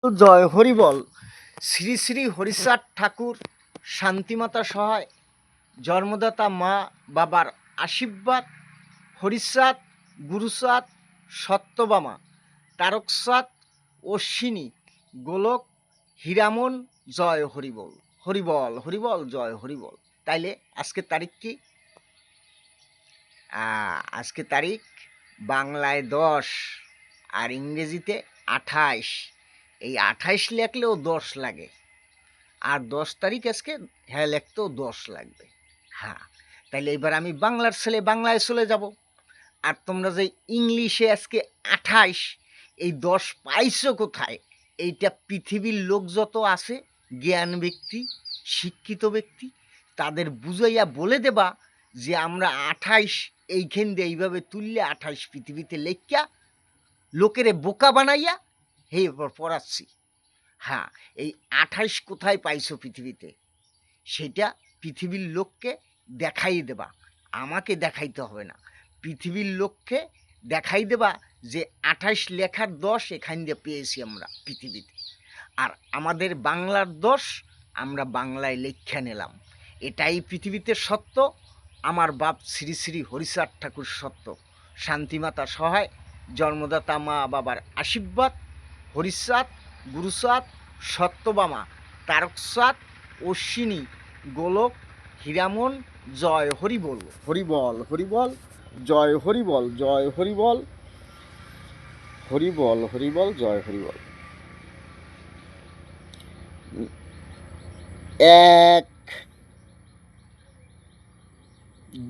জয় হরিবল। শ্রী শ্রী হরিচাঁদ ঠাকুর, শান্তিমাতা সহায়, জন্মদাতা মা বাবার আশীর্বাদ, হরিচাঁদ, গুরুচাঁদ, সত্যবামা, তারকচাঁদ, অশ্বিনী, গোলক, হীরামন, জয় হরিবল। হরিবল হরিবল জয় হরিবল। তাইলে আজকে তারিখ কি? আজকে তারিখ বাংলায় 10 আর ইংরেজিতে 28। এই 28 লেখলেও 10 লাগে, আর 10 তারিখ আজকে হ্যাঁ লিখতেও 10 লাগবে। হ্যাঁ, তাইলে এবার আমি বাংলার ছেলে বাংলায় চলে যাব। আর তোমরা যে ইংলিশে আজকে 28, এই 10 পাইছো কোথায়? এইটা পৃথিবীর লোক যত আছে, জ্ঞান ব্যক্তি, শিক্ষিত ব্যক্তি, তাদের বুঝাইয়া বলে দেবা যে আমরা 28 এইখান দিয়ে এইভাবে তুললে 28 পৃথিবীতে লেখা লোকেরে বোকা বানাইয়া হে এবার পড়াচ্ছি। হ্যাঁ, এই 28 কোথায় পাইছো পৃথিবীতে, সেটা পৃথিবীর লোককে দেখাই দেবা, আমাকে দেখাইতে হবে না। পৃথিবীর লোককে দেখাই দেবা যে 28 লেখার 10 এখান দিয়ে পেয়েছি আমরা পৃথিবীতে। আর আমাদের বাংলার 10 আমরা বাংলায় লেখা নিলাম। এটাই পৃথিবীতে সত্য। আমার বাপ শ্রী শ্রী হরিচাঁদ ঠাকুর সত্য, শান্তিমাতা সহায়, জন্মদাতা মা বাবার আশীর্বাদ, হরিচাঁদ, গুরুচাঁদ, সত্যবামা, তারকচাঁদ, অশ্বিনী, গোলক, হীরামন, জয় হরিবল। হরিবল হরিবল জয় হরিবল। জয় হরিবল হরিবল হরিবল জয় হরিবল। 1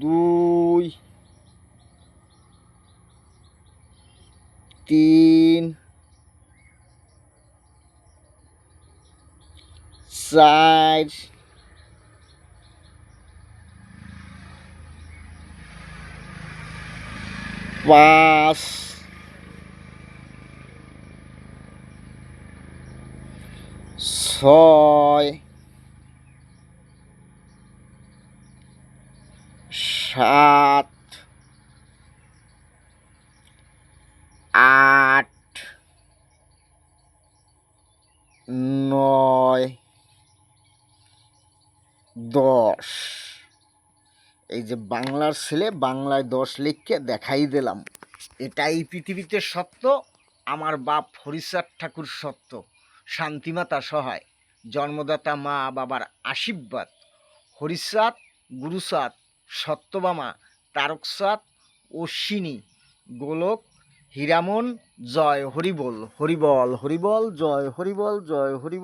2 3 4 5 6 7 8 9 10। এই যে বাংলার ছেলে বাংলায় 10 লিখকে দেখাই দিলাম। এটাই পৃথিবীতে সত্য। আমার বাপ হরিচাঁদ ঠাকুর সত্য, শান্তিমাতা সহায়, জন্মদাতা মা বাবার আশীর্বাদ, হরিচাঁদ, গুরুচাঁদ, সত্যবামা, তারকচাঁদ, অশ্বিনী, গোলক, হীরামন, জয় হরিবল। হরিবল হরিবল জয় হরিবল। জয় হরিবল।